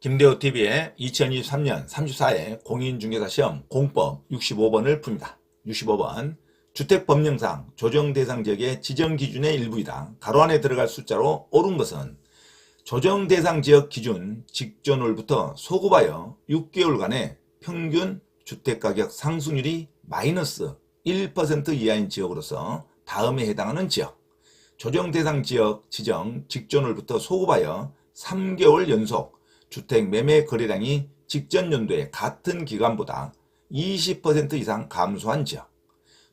김대호TV의 2023년 34회 공인중개사 시험 공법 65번을 풉니다. 65번 주택법령상 조정대상지역의 지정기준의 일부이다. 가로 안에 들어갈 숫자로 옳은 것은 조정대상지역 기준 직전월부터 소급하여 6개월간의 평균 주택가격 상승률이 마이너스 1% 이하인 지역으로서 다음에 해당하는 지역, 조정대상지역 지정 직전월부터 소급하여 3개월 연속 주택 매매 거래량이 직전 연도의 같은 기간보다 20% 이상 감소한 지역,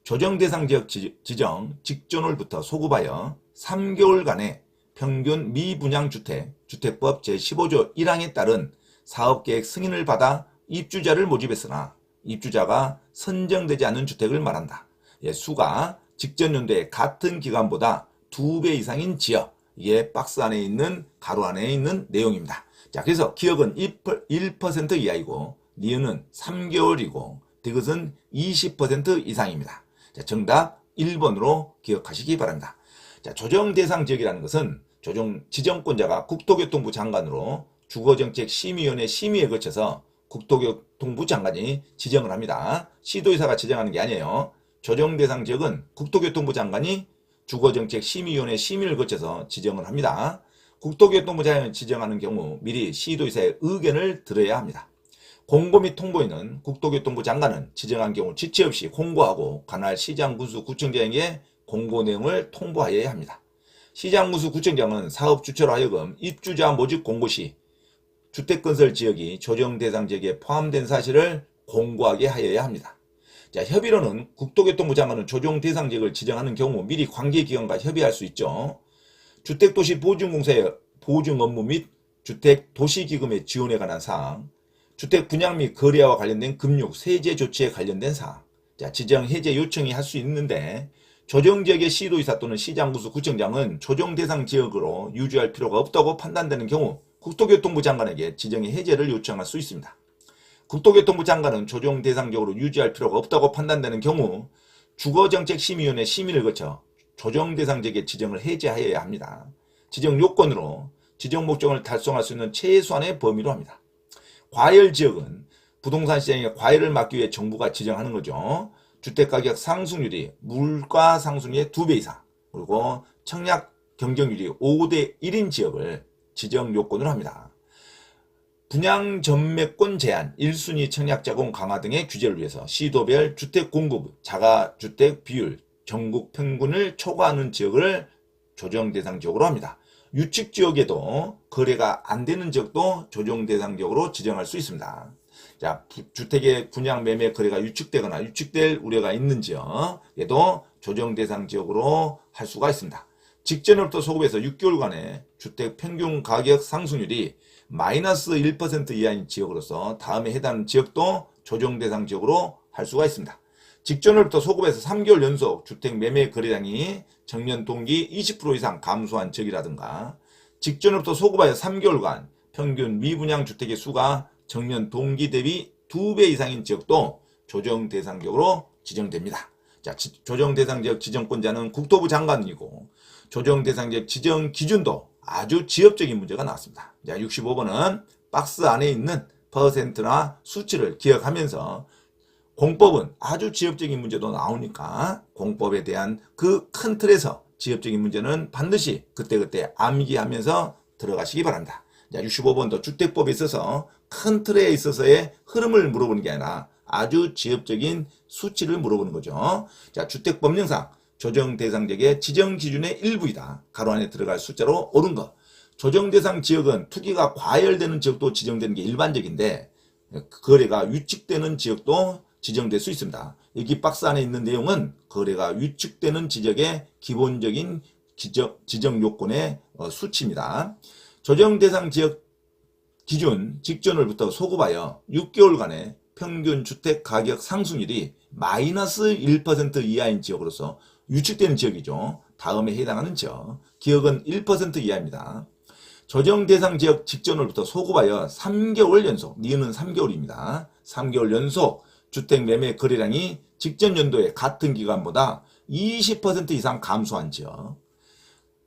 조정대상 지역 지정 직전월부터 소급하여 3개월간의 평균 미분양 주택법 제15조 1항에 따른 사업계획 승인을 받아 입주자를 모집했으나 입주자가 선정되지 않은 주택을 말한다. 수가 직전 연도의 같은 기간보다 2배 이상인 지역, 이게 박스 안에 있는 가로 안에 있는 내용입니다. 자, 그래서 기억은 1% 이하이고 니은은 3개월이고 디귿은 20% 이상입니다. 자, 정답 1번으로 기억하시기 바랍니다. 자, 조정대상 지역이라는 것은 지정권자가 국토교통부 장관으로 주거정책심의위원회 심의에 거쳐서 국토교통부 장관이 지정을 합니다. 시도의사가 지정하는 게 아니에요. 조정대상 지역은 국토교통부 장관이 주거정책심의위원회 심의를 거쳐서 지정을 합니다. 국토교통부 장관이 지정하는 경우 미리 시도의사의 의견을 들어야 합니다. 공고 및 통보에는 국토교통부 장관은 지정한 경우 지체 없이 공고하고 관할 시장, 군수, 구청장에게 공고 내용을 통보하여야 합니다. 시장, 군수, 구청장은 사업 주체로 하여금 입주자 모집 공고 시 주택건설 지역이 조정대상 지역에 포함된 사실을 공고하게 하여야 합니다. 자, 협의로는 국토교통부 장관은 조정대상 지역을 지정하는 경우 미리 관계기관과 협의할 수 있죠. 주택도시 보증공사의 보증 업무 및 주택도시기금의 지원에 관한 사항, 주택 분양 및 거래와 관련된 금융, 세제 조치에 관련된 사항, 자, 지정 해제 요청이 할 수 있는데 조정지역의 시도의사 또는 시장군수 구청장은 조정대상 지역으로 유지할 필요가 없다고 판단되는 경우 국토교통부 장관에게 지정의 해제를 요청할 수 있습니다. 국토교통부 장관은 조정대상지역으로 유지할 필요가 없다고 판단되는 경우 주거정책심의위원회 심의를 거쳐 조정대상지역의 지정을 해제하여야 합니다. 지정 요건으로 지정 목적을 달성할 수 있는 최소한의 범위로 합니다. 과열지역은 부동산 시장에 과열을 막기 위해 정부가 지정하는 거죠. 주택가격 상승률이 물가 상승률의 2배 이상, 그리고 청약 경쟁률이 5대 1인 지역을 지정 요건으로 합니다. 분양 전매권 제한, 1순위 청약 제공 강화 등의 규제를 위해서 시도별 주택 공급, 자가주택 비율, 전국 평균을 초과하는 지역을 조정대상 지역으로 합니다. 유축 지역에도 거래가 안 되는 지역도 조정대상 지역으로 지정할 수 있습니다. 자, 주택의 분양 매매 거래가 유축되거나 유축될 우려가 있는 지역에도 조정대상 지역으로 할 수가 있습니다. 직전부터 소급해서 6개월간의 주택 평균 가격 상승률이 마이너스 1% 이하인 지역으로서 다음에 해당하는 지역도 조정대상 지역으로 할 수가 있습니다. 직전월부터 소급해서 3개월 연속 주택 매매 거래량이 전년 동기 20% 이상 감소한 지역이라든가, 직전월부터 소급하여 3개월간 평균 미분양 주택의 수가 전년 동기 대비 2배 이상인 지역도 조정대상 지역으로 지정됩니다. 자, 조정대상 지역 지정권자는 국토부 장관이고 조정대상 지역 지정 기준도 아주 지엽적인 문제가 나왔습니다. 자, 65번은 박스 안에 있는 퍼센트나 수치를 기억하면서 공법은 아주 지엽적인 문제도 나오니까 공법에 대한 그 큰 틀에서 지엽적인 문제는 반드시 그때그때 암기하면서 들어가시기 바랍니다. 자, 65번도 주택법에 있어서 큰 틀에 있어서의 흐름을 물어보는 게 아니라 아주 지엽적인 수치를 물어보는 거죠. 자, 주택법령상 조정대상 지역의 지정 기준의 일부이다. 가로 안에 들어갈 숫자로 옳은 것. 조정대상 지역은 투기가 과열되는 지역도 지정되는 게 일반적인데 거래가 위축되는 지역도 지정될 수 있습니다. 여기 박스 안에 있는 내용은 거래가 위축되는 지역의 기본적인 지정 요건의 수치입니다. 조정대상 지역 기준 직전월부터 소급하여 6개월간의 평균 주택 가격 상승률이 마이너스 1% 이하인 지역으로서 위축되는 지역이죠. 다음에 해당하는 지역. 기억은 1% 이하입니다. 조정대상 지역 직전월부터 소급하여 3개월 연속, 니은은 3개월입니다. 3개월 연속 주택 매매 거래량이 직전 연도의 같은 기간보다 20% 이상 감소한 지역.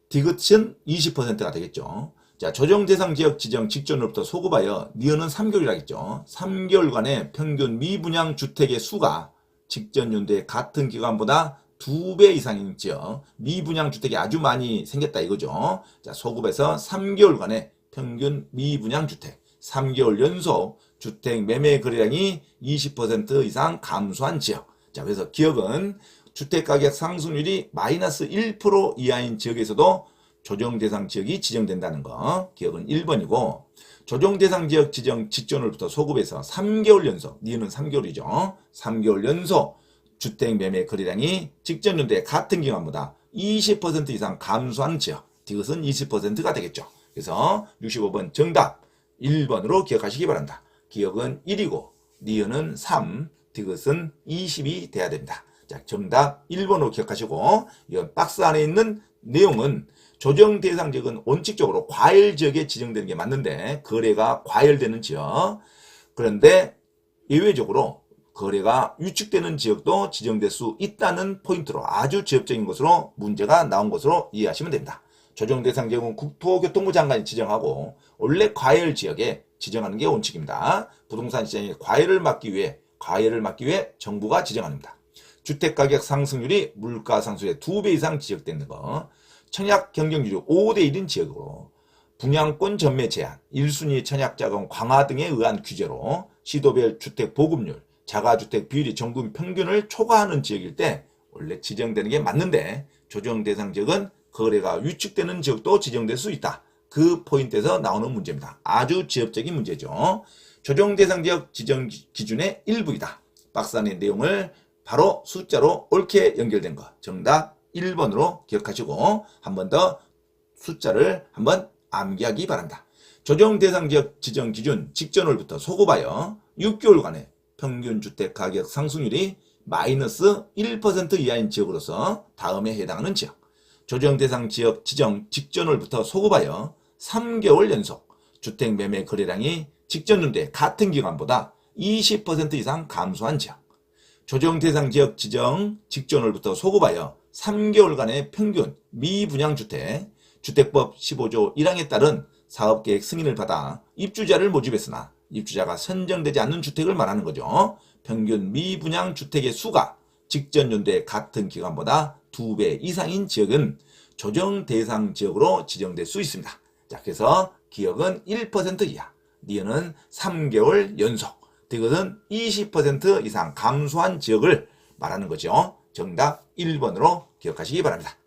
디귿은 20%가 되겠죠. 자, 조정 대상 지역 지정 직전으로부터 소급하여 니은은 3개월이라겠죠. 3개월간의 평균 미분양 주택의 수가 직전 연도의 같은 기간보다 2배 이상인 지역 미분양 주택이 아주 많이 생겼다 이거죠. 자, 소급해서 3개월간의 평균 미분양 주택 3개월 연속 주택 매매 거래량이 20% 이상 감소한 지역. 자, 그래서 기억은 주택가격 상승률이 마이너스 1% 이하인 지역에서도 조정 대상 지역이 지정된다는 거. 기억은 1번이고 조정 대상 지역 지정 직전으로부터 소급해서 3개월 연속, 니은은 3개월이죠. 3개월 연속 주택 매매 거래량이 직전 연도의 같은 기간보다 20% 이상 감소한 지역. 이것은 20%가 되겠죠. 그래서 65번 정답 1번으로 기억하시기 바랍니다. 기억은 1이고 니은은 3, 이것은 20이 돼야 됩니다. 자, 정답 1번으로 기억하시고 이건 박스 안에 있는 내용은 조정 대상 지역은 원칙적으로 과열 지역에 지정되는 게 맞는데 거래가 과열되는 지역. 그런데 예외적으로 거래가 위축되는 지역도 지정될 수 있다는 포인트로 아주 지역적인 것으로 문제가 나온 것으로 이해하시면 됩니다. 조정 대상 지역은 국토교통부 장관이 지정하고 원래 과열 지역에 지정하는 게 원칙입니다. 부동산 시장의 과열을 막기 위해 정부가 지정합니다. 주택가격 상승률이 물가 상승률의 2배 이상 지적되는 거. 청약 경쟁률이 5대1인 지역으로 분양권 전매 제한, 1순위 청약자금 강화 등에 의한 규제로 시도별 주택 보급률, 자가주택 비율이 전국 평균을 초과하는 지역일 때 원래 지정되는 게 맞는데 조정 대상 지역은 거래가 위축되는 지역도 지정될 수 있다. 그 포인트에서 나오는 문제입니다. 아주 지역적인 문제죠. 조정 대상 지역 지정 기준의 일부이다. 박스 안의 내용을 바로 숫자로 옳게 연결된 거. 정답 1번으로 기억하시고 한 번 더 숫자를 한번 암기하기 바랍니다. 조정 대상 지역 지정 기준 직전월부터 소급하여 6개월간의 평균 주택 가격 상승률이 마이너스 1% 이하인 지역으로서 다음에 해당하는 지역. 조정 대상 지역 지정 직전월부터 소급하여 3개월 연속 주택 매매 거래량이 직전 연도의 같은 기간보다 20% 이상 감소한 지역. 조정 대상 지역 지정 직전월부터 소급하여 3개월간의 평균 미분양 주택, 주택법 15조 1항에 따른 사업계획 승인을 받아 입주자를 모집했으나 입주자가 선정되지 않는 주택을 말하는 거죠. 평균 미분양 주택의 수가 직전 연도의 같은 기간보다 2배 이상인 지역은 조정 대상 지역으로 지정될 수 있습니다. 자, 그래서 기억은 1% 이하, 니은은 3개월 연속, 이것은 20% 이상 감소한 지역을 말하는 거죠. 정답 1번으로 기억하시기 바랍니다.